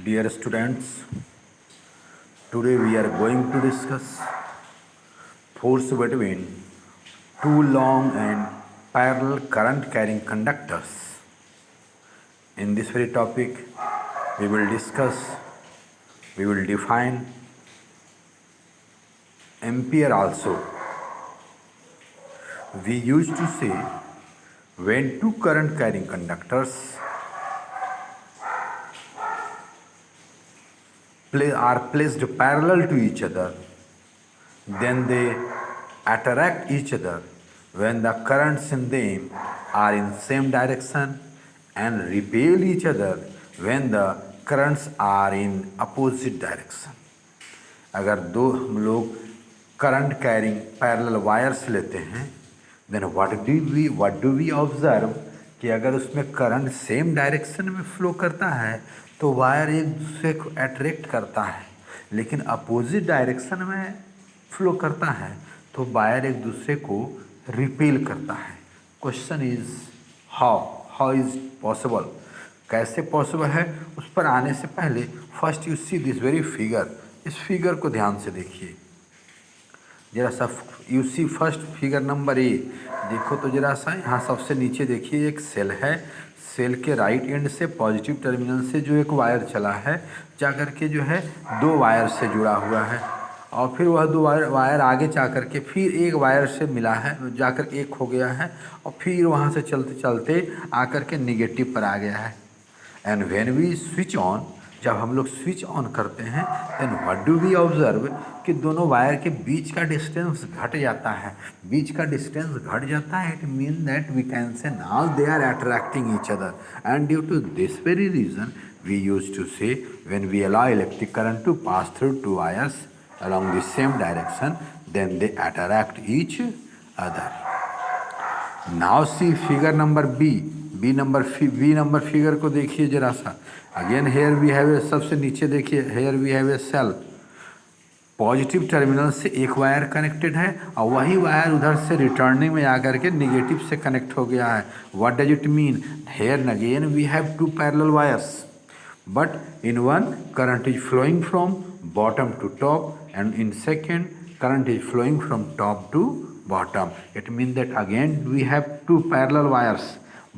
Dear students, today we are going to discuss force between two long and parallel current carrying conductors. In this very topic, we will define ampere also. We used to say when two current carrying conductors are placed parallel to each other, then they attract each other when the currents in them are in same direction and repel each other when the currents are in opposite direction. अगर दो हम लोग current carrying parallel wires लेते हैं then what do we observe कि अगर उसमें current same direction में फ्लो करता है तो वायर एक दूसरे को अट्रैक्ट करता है, लेकिन अपोजिट डायरेक्शन में फ्लो करता है तो वायर एक दूसरे को रिपेल करता है. Question is how is possible, कैसे पॉसिबल है. उस पर आने से पहले first you see this very figure. इस फिगर को ध्यान से देखिए जरा सा. You see first figure number A देखो तो जरा सा यहाँ सबसे नीचे देखिए एक सेल है. सेल के राइट एंड से पॉजिटिव टर्मिनल से जो एक वायर चला है जाकर के जो है दो वायर से जुड़ा हुआ है और फिर वह दो वायर आगे जा कर के फिर एक वायर से मिला है जाकर एक हो गया है और फिर वहाँ से चलते चलते आकर के निगेटिव पर आ गया है. And when we switch on, जब हम लोग स्विच ऑन करते हैं then what do we observe कि दोनों वायर के बीच का डिस्टेंस घट जाता है. बीच का डिस्टेंस घट जाता है it mean that we can say now they are attracting each other and due to this very reason we use to say when we allow electric current to pass through two wires along the same direction then they attract each other. Now see figure number B number figure को देखिए जरा सा. Again here we have a, सबसे नीचे देखिए here we have a cell. Positive terminal से एक wire connected है और वही वायर उधर से रिटर्निंग में आकर के निगेटिव से कनेक्ट हो गया है. What does it mean, here again we have two parallel wires but in one current is flowing from bottom to top and in second current is flowing from top to bottom. It means that again we have two parallel wires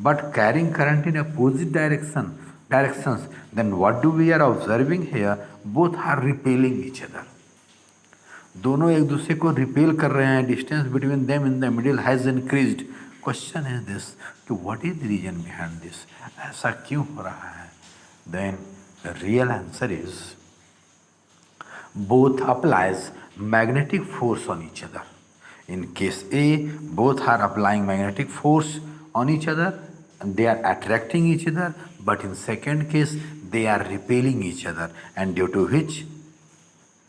but carrying current in opposite directions. Then what do we are observing here, both are repelling each other. दोनों एक दूसरे को repel कर रहे हैं. Distance between them in the middle has increased. Question is this कि what is the reason behind this, ऐसा क्यों हो रहा है. Then the real answer is both applies magnetic force on each other. In case A, both are applying magnetic force on each other and they are attracting each other, but in second case they are repelling each other and due to which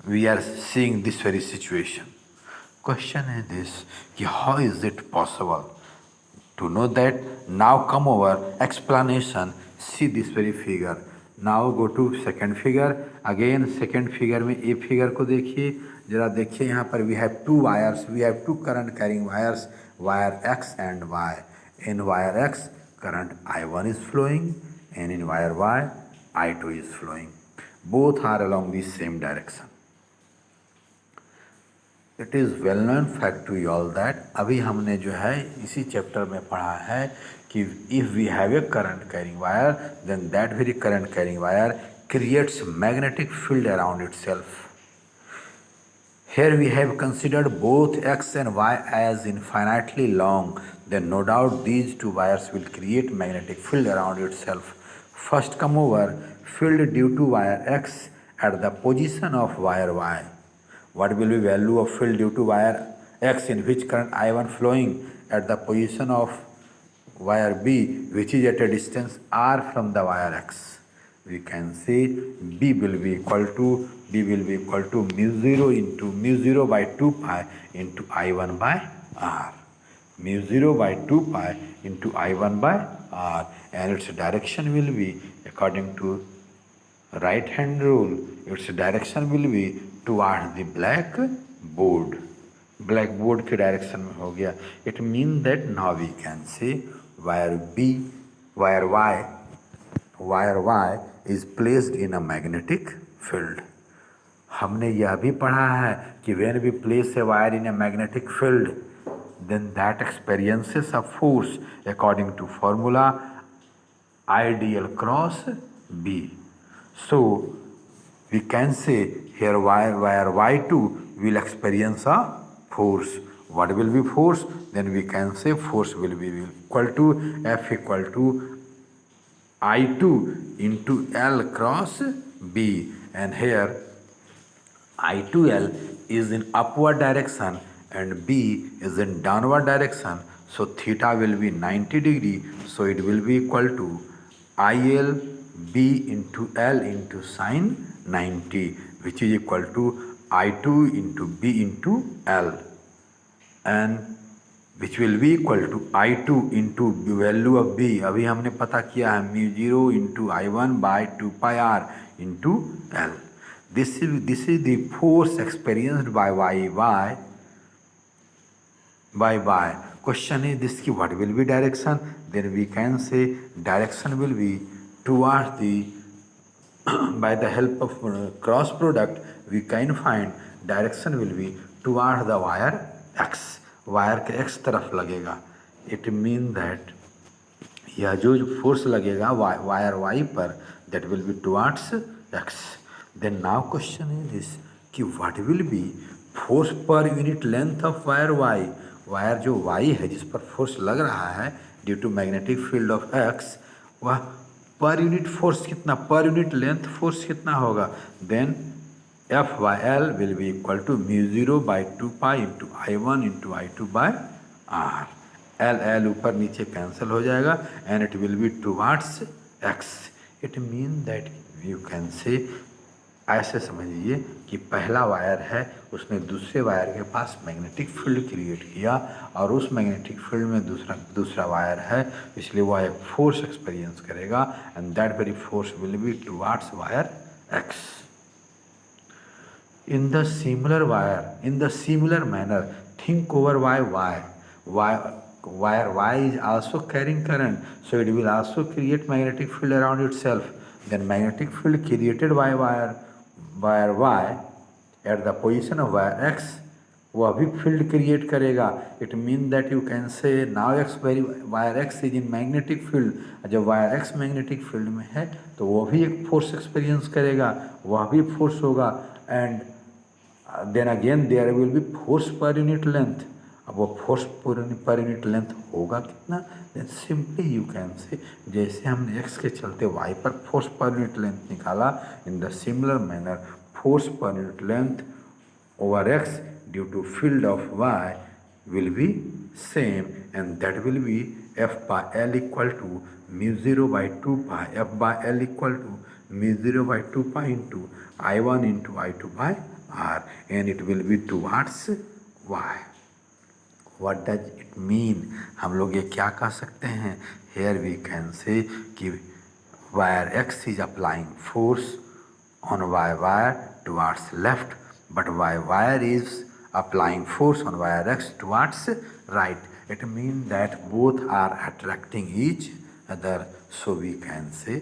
we are seeing this very situation. Question is this कि how is it possible? To know that, now come over explanation. See this very figure. Now go to second figure. Again second figure में a figure को देखिए जरा. देखिए यहाँ पर we have two wires, we have two current carrying wires, wire X and Y. In wire X current I1 is flowing and in wire Y I2 is flowing. Both are along the same direction. It is well known fact to all that अभी हमने जो है इसी chapter में पढ़ा है कि if we have a current carrying wire then that very current carrying wire creates magnetic field around itself. Here we have considered both X and Y as infinitely long, then no doubt these two wires will create magnetic field around itself. First come over field due to wire X at the position of wire Y. What will be value of field due to wire X in which current I1 flowing at the position of wire B which is at a distance R from the wire X? We can say B will be equal to mu 0 into mu 0 by 2 pi into I1 by R. Mu 0 by 2 pi into I1 by R and its direction will be according to right hand rule. Its direction will be toward the black board. Black board के direction में हो गया. It mean that now we can say wire B wire wire Y is placed in a magnetic field. हमने यह भी पढ़ा है कि when we place a wire in a magnetic field, then that experiences a force according to formula ideal cross B. So we can say here wire Y2 will experience a force. What will be force? Then we can say force will be equal to F equal to I2 into L cross B, and here I2L is in upward direction and B is in downward direction, so theta will be 90 degree, so it will be equal to IL B into L into sine 90, which is equal to I2 into B into L, and which will be equal to I2 into value of B अभी हमने पता किया है μ0 into I1 by 2 pi r into L. This is the force experienced by Y. Question is this: what will be direction? Then we can say direction will be towards the by the help of cross product we can find direction will be towards the wire X. Wire के x तरफ लगेगा. It mean that यह जो force लगेगा wire y पर that will be towards x. Then now question is this कि what will be force per unit length of wire y. Wire जो y है जिस पर फोर्स लग रहा है due to magnetic field of x, वह पर यूनिट फोर्स कितना, पर यूनिट लेंथ फोर्स कितना होगा. Then F by L will be equal to μ0 by 2 pi into I1 into I2 by R. L ऊपर नीचे कैंसिल हो जाएगा and it will be towards X. It means that you can say, ऐसे समझिए कि पहला वायर है उसने दूसरे वायर के पास मैग्नेटिक फील्ड क्रिएट किया और उस मैग्नेटिक फील्ड में दूसरा वायर है, इसलिए वह एक फोर्स एक्सपीरियंस करेगा and that very force will be towards wire X. In the similar manner, think over wire Y is also carrying current, so it will also create magnetic field around itself. Then magnetic field created by wire Y at the position of wire X, वह भी field create करेगा. It mean that you can say now wire x is in magnetic field. जब wire x magnetic field में है तो वह भी एक फोर्स एक्सपीरियंस करेगा, वह भी फोर्स होगा. And then again there will be force per unit length. अब वो फोर्स पर यूनिट लेंथ होगा कितना. Then simply you can say जैसे हमने एक्स के चलते वाई पर फोर्स पर यूनिट लेंथ निकाला, in the similar manner force per unit length over x due to field of y will be same, and that will be F by L equal to μ0 by 2 pi. F by L equal to μ0 by 2 pi into I1 into I2 by R, and it will be towards y. What does it mean? हम लोग ये क्या कह सकते हैं? Here we can say कि wire X is applying force on Y wire towards left, but Y wire is applying force on wire X towards right. It means that both are attracting each other. So we can say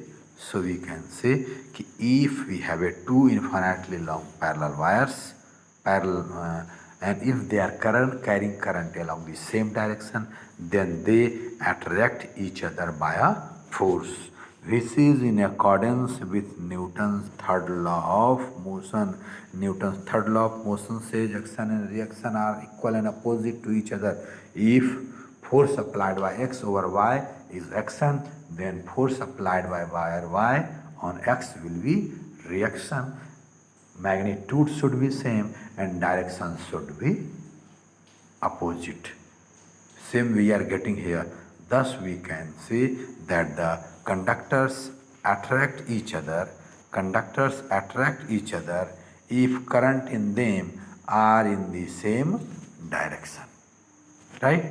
कि if we have a two infinitely long parallel wires, and if they are carrying current along the same direction, then they attract each other by a force. This is in accordance with Newton's third law of motion. Newton's third law of motion says action and reaction are equal and opposite to each other. If force applied by x over y is action, then force applied by wire y on x will be reaction. Magnitude should be same and direction should be opposite. Same we are getting here. Thus we can say that the conductors attract each other if current in them are in the same direction, right?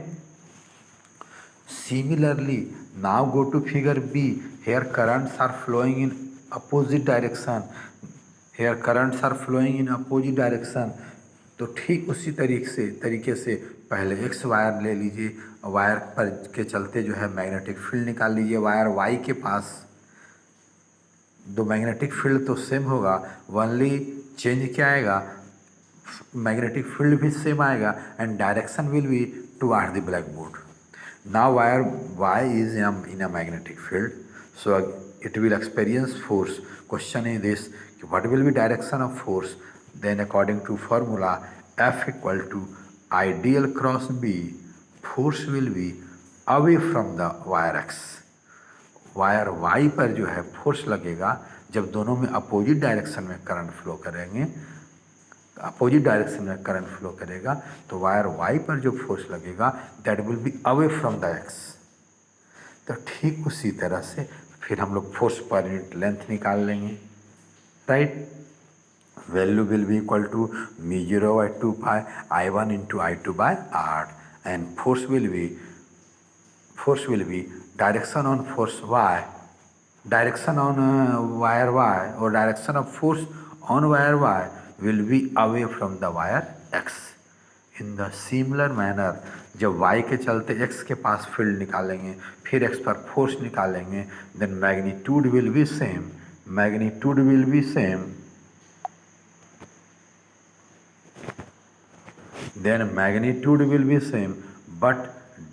Similarly, now go to figure B. Here currents are flowing in opposite direction. तो ठीक उसी तरीके से पहले x wire ले लीजिए, wire पर के चलते जो है मैग्नेटिक फील्ड निकाल लीजिए वायर वाई के पास. दो मैग्नेटिक फील्ड तो सेम होगा, ओनली चेंज क्या आएगा, magnetic field भी same आएगा and direction will be toward the blackboard. Now wire Y is in a magnetic field, so it will experience force. Question is this, what will be direction of force? Then according to formula F equal to ideal cross B, force will be away from the wire X. Wire Y पर जो है force लगेगा, जब दोनों में opposite direction में current flow करेंगे, opposite direction में करंट फ्लो करेगा, तो वायर Y पर जो फोर्स लगेगा that will be away from the X. तो ठीक उसी तरह से फिर हम लोग फोर्स पर यूनिट लेंथ निकाल लेंगे, right. Value will be equal to μ0/2 pi I1 × I2 by R and force will be direction on force Y, direction on wire Y और direction of force on wire Y will be away from the wire X. In the similar manner, जब Y के चलते X के पास field निकालेंगे, फिर X पर force निकालेंगे, then magnitude will be same, magnitude will be same, then magnitude will be same, but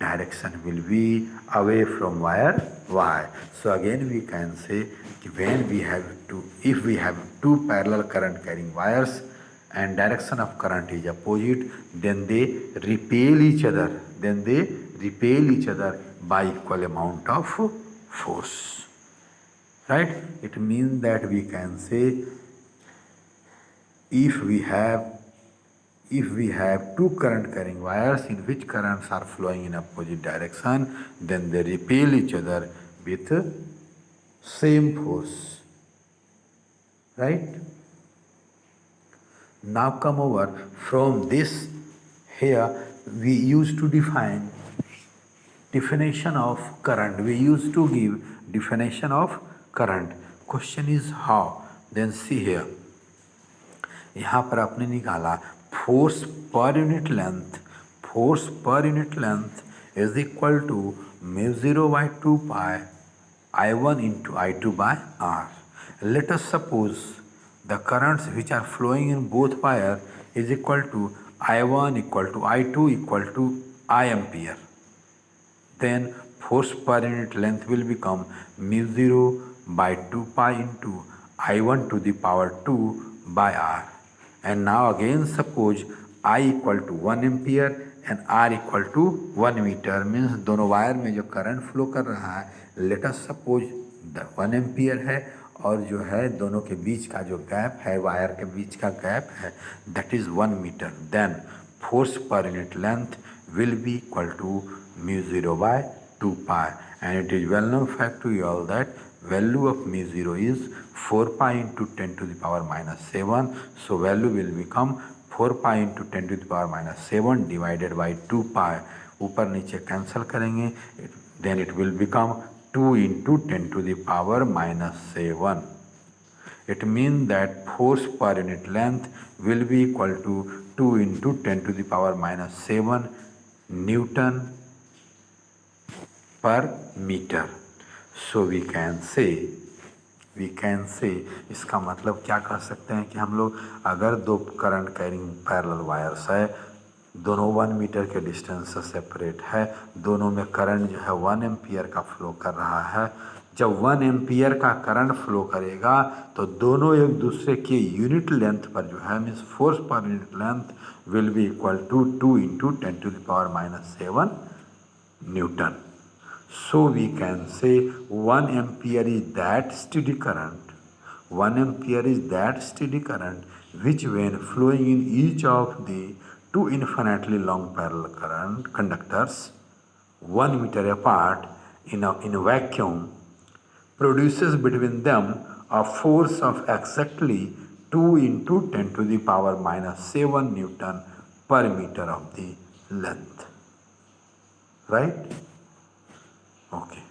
direction will be away from wire Y. So again we can say when we have to, if we have two parallel current carrying wires and direction of current is opposite, then they repel each other, by equal amount of force, right. It means that we can say if we have two current carrying wires in which currents are flowing in opposite direction, then they repel each other with same force, right. Now come over from this, here we used to define definition of current, we used to give definition of current. Question is how, then see here, यहाँ पर आपने निकाला force per unit length is equal to μ0/2 pi I1 × I2 by R. Let us suppose the currents which are flowing in both wire is equal to I1 = I2 = I ampere. Then force per unit length will become μ0/2 pi into I1 to the power 2 by R. And now again suppose I = 1 ampere and R = 1 meter, means दोनों wire में जो current flow कर रहा है, let us suppose 1 ampere है, और जो है दोनों के बीच का जो गैप है, वायर के बीच का गैप है, that is 1 metre. Then force per unit length will be equal to μ0/2 pi, and it is well known fact to you all that value of μ0 is 4 pi into 10 to the power -7. So value will become 4 pi into 10 to the power -7 divided by 2 pi. ऊपर नीचे cancel करेंगे, then it will become 2 into 10 to the power -7. It means that force per unit length will be equal to 2 into 10 to the power -7 Newton per meter. So we can say इसका मतलब क्या कह सकते हैं कि हम लोग अगर दो करंट कैरिंग पैरेलल वायर्स है, दोनों 1 मीटर के डिस्टेंस से सेपरेट है, दोनों में करंट जो है 1 एम्पियर का फ्लो कर रहा है, जब 1 एम्पियर का करंट फ्लो करेगा तो दोनों एक दूसरे के यूनिट लेंथ पर जो है, means force per unit length will be equal to 2 into 10 to the power -7 Newton. So we can say 1 ampere is that steady current, 1 ampere is that steady current which when flowing in each of the two infinitely long parallel current conductors 1 meter apart in a vacuum produces between them a force of exactly 2 into 10 to the power -7 Newton per meter of the length. Right? Okay.